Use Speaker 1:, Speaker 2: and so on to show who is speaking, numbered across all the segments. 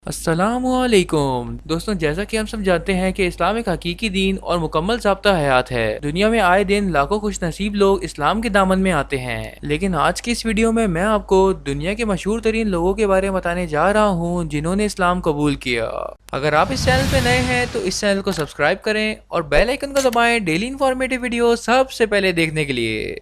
Speaker 1: अस्सलामुअलैकुम दोस्तों, जैसा कि हम सब जानते हैं कि इस्लाम एक हकीकी दीन और मुकम्मल ज़ाब्ता हयात है। दुनिया में आए दिन लाखों खुशनसीब लोग इस्लाम के दामन में आते हैं, लेकिन आज की इस वीडियो में मैं आपको दुनिया के मशहूर तरीन लोगों के बारे में बताने जा रहा हूँ जिन्होंने इस्लाम कबूल किया। अगर आप इस चैनल पे नए हैं तो इस चैनल को सब्सक्राइब करें और बेल आइकन को दबाएं डेली इन्फॉर्मेटिव वीडियो सबसे पहले देखने के लिए।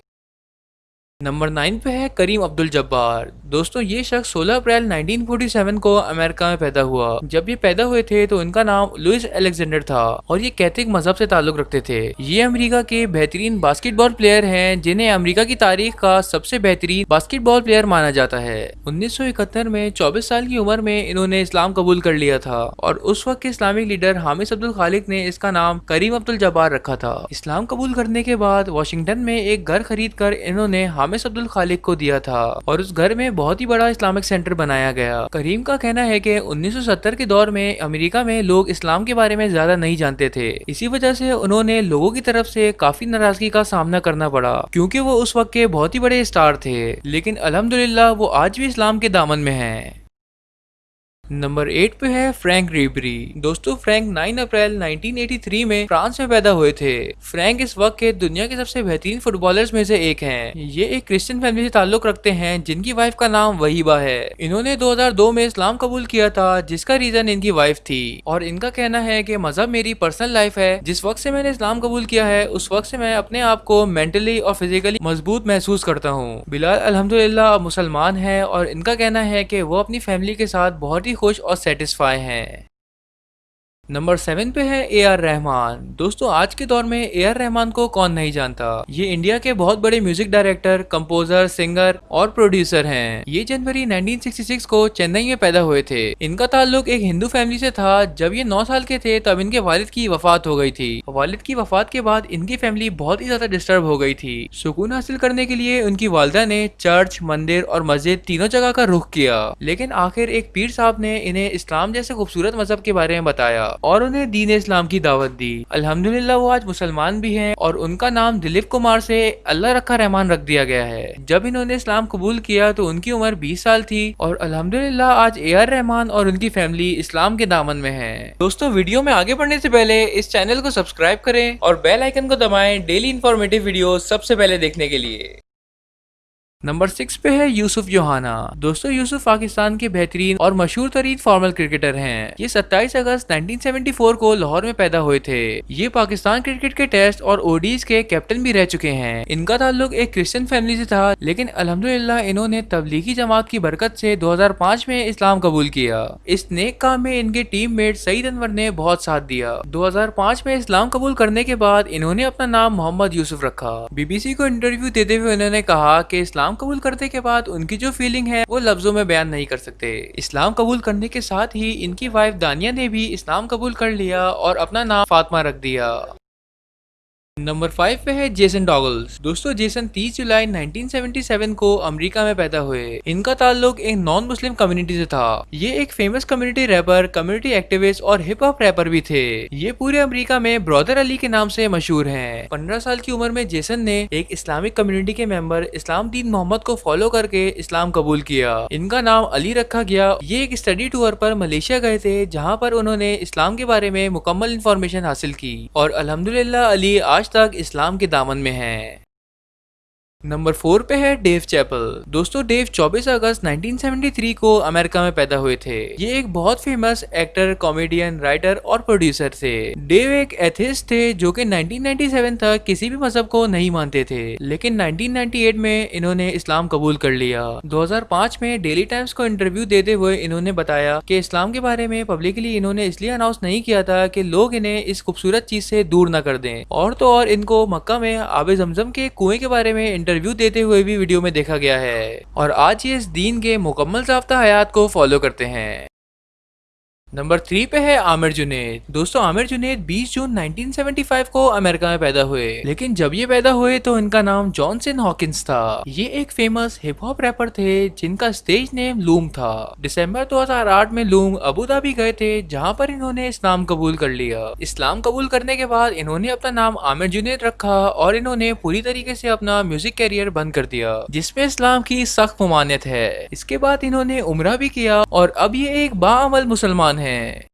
Speaker 1: नंबर 9 पे है करीम अब्दुल जब्बार। दोस्तों, ये शख्स 16 अप्रैल 1947 को अमेरिका में पैदा हुआ। जब ये पैदा हुए थे तो इनका नाम लुइस अलेक्जेंडर था और ये कैथलिक मजहब से ताल्लुक रखते थे। ये अमेरिका के बेहतरीन बास्केटबॉल प्लेयर हैं जिन्हें अमेरिका की तारीख का सबसे बेहतरीन बास्केटबॉल प्लेयर माना जाता है। 1971 में 24 साल की उम्र में इन्होंने इस्लाम कबूल कर लिया था और उस वक्त के इस्लामिक लीडर हामिद अब्दुल खालिक ने इसका नाम करीम अब्दुल जब्बार रखा था। इस्लाम कबूल करने के बाद वाशिंगटन में एक घर खरीद कर इन्होंने हामिद अब्दुल खालिक को दिया था और उस घर में बहुत ही बड़ा इस्लामिक सेंटर बनाया गया। करीम का कहना है कि 1970 के दौर में अमेरिका में लोग इस्लाम के बारे में ज्यादा नहीं जानते थे। इसी वजह से उन्होंने लोगों की तरफ से काफी नाराजगी का सामना करना पड़ा क्योंकि वो उस वक्त के बहुत ही बड़े स्टार थे, लेकिन अल्हम्दुलिल्लाह वो आज भी इस्लाम के दामन में हैं। नंबर 8 पे है फ्रैंक रिबेरी। दोस्तों, फ्रैंक 9 अप्रैल 1983 में फ्रांस में पैदा हुए थे। फ्रैंक इस वक्त के दुनिया के सबसे बेहतरीन फुटबॉलर्स में से एक हैं। ये एक क्रिश्चियन फैमिली से ताल्लुक रखते हैं जिनकी वाइफ का नाम वहीबा है। इन्होंने 2002 में इस्लाम कबूल किया था जिसका रीजन इनकी वाइफ थी और इनका कहना है कि मजहब मेरी पर्सनल लाइफ है। जिस वक्त से मैंने इस्लाम कबूल किया है उस वक्त से मैं अपने आप को मेंटली और फिजिकली मजबूत महसूस करता हूँ। बिलाल अल्हम्दुलिल्लाह अब मुसलमान है और इनका कहना है कि वो अपनी फैमिली के साथ बहुत ही खुश और सेटिस्फाई हैं। नंबर 7 पे है ए आर रहमान। दोस्तों, आज के दौर में ए आर रहमान को कौन नहीं जानता। ये इंडिया के बहुत बड़े म्यूजिक डायरेक्टर, कंपोजर, सिंगर और प्रोड्यूसर हैं। ये जनवरी 1966 को चेन्नई में पैदा हुए थे। इनका ताल्लुक एक हिंदू फैमिली से था। जब ये 9 साल के थे तब इनके वालिद की वफात हो गई थी। वालिद की वफात के बाद इनकी फैमिली बहुत ही ज्यादा डिस्टर्ब हो गई थी। सुकून हासिल करने के लिए उनकी वालदा ने चर्च, मंदिर और मस्जिद तीनों जगह का रुख किया, लेकिन आखिर एक पीर साहब ने इन्हें इस्लाम जैसे खूबसूरत मजहब के बारे में बताया और उन्हें दीन इस्लाम की दावत दी। अल्हम्दुलिल्लाह वो आज मुसलमान भी हैं और उनका नाम दिलीप कुमार से अल्लाह रखा रहमान रख दिया गया है। जब इन्होंने इस्लाम कबूल किया तो उनकी उम्र 20 साल थी और अल्हम्दुलिल्लाह आज ए आर रहमान और उनकी फैमिली इस्लाम के दामन में है। दोस्तों, वीडियो में आगे बढ़ने से पहले इस चैनल को सब्सक्राइब करें और बेल आइकन को दबाएं डेली इन्फॉर्मेटिव वीडियो सबसे पहले देखने के लिए। नंबर 6 पे है यूसुफ योहाना। दोस्तों, यूसुफ पाकिस्तान के बेहतरीन और मशहूर तरीन फॉर्मल क्रिकेटर हैं। ये 27 अगस्त 1974 को लाहौर में पैदा हुए थे। ये पाकिस्तान क्रिकेट के टेस्ट और ओडीज के कैप्टन भी रह चुके हैं। इनका ताल्लुक एक क्रिश्चियन फैमिली से था, लेकिन अल्हम्दुलिल्लाह इन्होंने तबलीगी जमात की बरकत से 2005 में इस्लाम कबूल किया। इस नेक काम में इनके टीममेट सईद अनवर ने बहुत साथ दिया। 2005 में इस्लाम कबूल करने के बाद इन्होंने अपना नाम मोहम्मद यूसुफ रखा। बीबीसी को इंटरव्यू देते हुए उन्होंने कहा कि इस्लाम कबूल करने के बाद उनकी जो फीलिंग है वो लफ्जों में बयान नहीं कर सकते। इस्लाम कबूल करने के साथ ही इनकी वाइफ दानिया ने भी इस्लाम कबूल कर लिया और अपना नाम फातिमा रख दिया। नंबर 5 पे है जेसन डॉगल्स। दोस्तों, जेसन 30 जुलाई 1977 को अमेरिका में पैदा हुए। इनका ताल्लुक एक नॉन मुस्लिम कम्युनिटी से था। ये एक famous community rapper, community activist और हिप हॉप रैपर भी थे। ये पूरे अमेरिका में ब्रदर अली के नाम से मशहूर हैं। 15 साल की उम्र में जेसन ने एक इस्लामिक कम्युनिटी के मेंबर इस्लाम दीन मोहम्मद को फॉलो करके इस्लाम कबूल किया। इनका नाम अली रखा गया। ये एक स्टडी टूर पर मलेशिया गए थे जहाँ पर उन्होंने इस्लाम के बारे में मुकम्मल इंफॉर्मेशन हासिल की और अल्हम्दुलिल्लाह अली आज तक इस्लाम के दामन में है। नंबर 4 पे है डेव चैपल। दोस्तों, डेव 24 अगस्त 1973 को अमेरिका में पैदा हुए थे। ये एक बहुत फेमस एक्टर, कॉमेडियन, राइटर और प्रोड्यूसर थे। डेव एक एथिस्ट थे जो कि 1997 तक किसी भी मजहब को नहीं मानते थे, लेकिन 1998 में इन्होंने इस्लाम कबूल कर लिया। 2005 में डेली टाइम्स को इंटरव्यू देते हुए इन्होंने बताया कि इस्लाम के बारे में पब्लिकली इन्होंने इसलिए अनाउंस नहीं किया था कि लोग इन्हें इस खूबसूरत चीज से दूर न कर दें। और तो और इनको मक्का में आबे जमजम के कुएं के बारे में इंटरव्यू देते हुए भी वीडियो में देखा गया है और आज ये इस दीन के मुकम्मल ज़ाब्ता हयात को फॉलो करते हैं। नंबर 3 पे है आमिर जुनैद। दोस्तों आमिर जुनैद 20 जून 1975 को अमेरिका में पैदा हुए, लेकिन जब ये पैदा हुए तो इनका नाम जॉनसन हॉकिंस था। ये एक फेमस हिप हॉप रैपर थे जिनका स्टेज नेम लूम था। दिसंबर 2008 में लूम अबू धाबी गए थे, जहां पर इन्होंने इस्लाम कबूल कर लिया। इस्लाम कबूल करने के बाद इन्होंने अपना नाम आमिर जुनैद रखा और इन्होंने पूरी तरीके से अपना म्यूजिक कैरियर बंद कर दिया, जिसमें इस्लाम की सख्त ममानियत है। इसके बाद इन्होंने उम्रा भी किया और अब ये एक बाअमल मुसलमान हैं।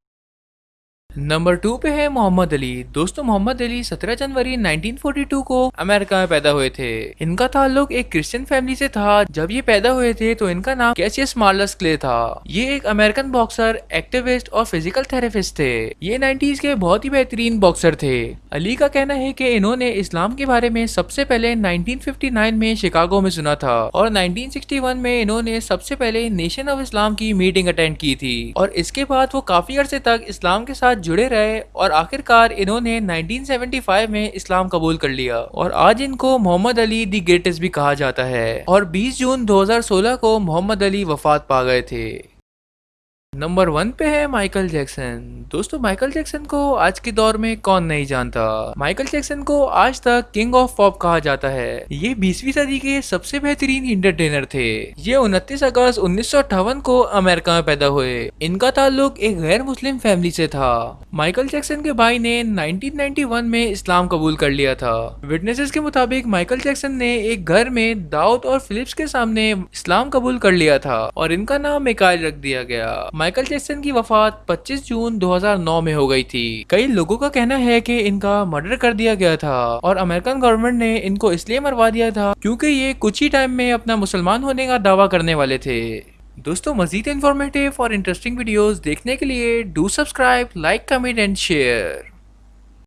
Speaker 1: नंबर 2 पे है मोहम्मद अली। दोस्तों मोहम्मद अली 17 जनवरी 1942 को अमेरिका में पैदा हुए थे। इनका ताल्लुक एक क्रिश्चियन फैमिली से था। जब ये पैदा हुए थे तो इनका नाम कैसियस मार्लस क्ले था। ये एक अमेरिकन बॉक्सर, एक्टिविस्ट और फिजिकल थेरेपिस्ट थे। ये 90s के बहुत ही बेहतरीन बॉक्सर थे। अली का कहना है कि इन्होंने इस्लाम के बारे में सबसे पहले 1959 में शिकागो में सुना था और 1961 में इन्होंने सबसे पहले नेशन ऑफ इस्लाम की मीटिंग अटेंड की थी और इसके बाद वो काफी अरसे तक इस्लाम के साथ जुड़े रहे और आखिरकार इन्होंने 1975 में इस्लाम कबूल कर लिया और आज इनको मोहम्मद अली दी ग्रेटेस्ट भी कहा जाता है। और 20 जून 2016 को मोहम्मद अली वफात पा गए थे। नंबर 1 पे है माइकल जैक्सन। दोस्तों माइकल जैक्सन को आज के दौर में कौन नहीं जानता। माइकल जैक्सन को आज तक किंग ऑफ पॉप कहा जाता है। ये 20वीं सदी के सबसे बेहतरीन एंटरटेनर थे। ये 29 अगस्त 1958 को अमेरिका में पैदा हुए। इनका ताल्लुक एक गैर मुस्लिम फैमिली से था। माइकल जैक्सन के भाई ने 1991 में इस्लाम कबूल कर लिया था। विटनेसेस के मुताबिक माइकल जैक्सन ने एक घर में दाऊद और फिलिप्स के सामने इस्लाम कबूल कर लिया था और इनका नाम मिकाइल रख दिया गया। माइकल जैक्सन की वफात 25 जून 2009 में हो गई थी। कई लोगों का कहना है कि इनका मर्डर कर दिया गया था और अमेरिकन गवर्नमेंट ने इनको इसलिए मरवा दिया था क्योंकि ये कुछ ही टाइम में अपना मुसलमान होने का दावा करने वाले थे। दोस्तों मजीद इन्फॉर्मेटिव और इंटरेस्टिंग वीडियोस देखने के लिए do subscribe, like, comment and share.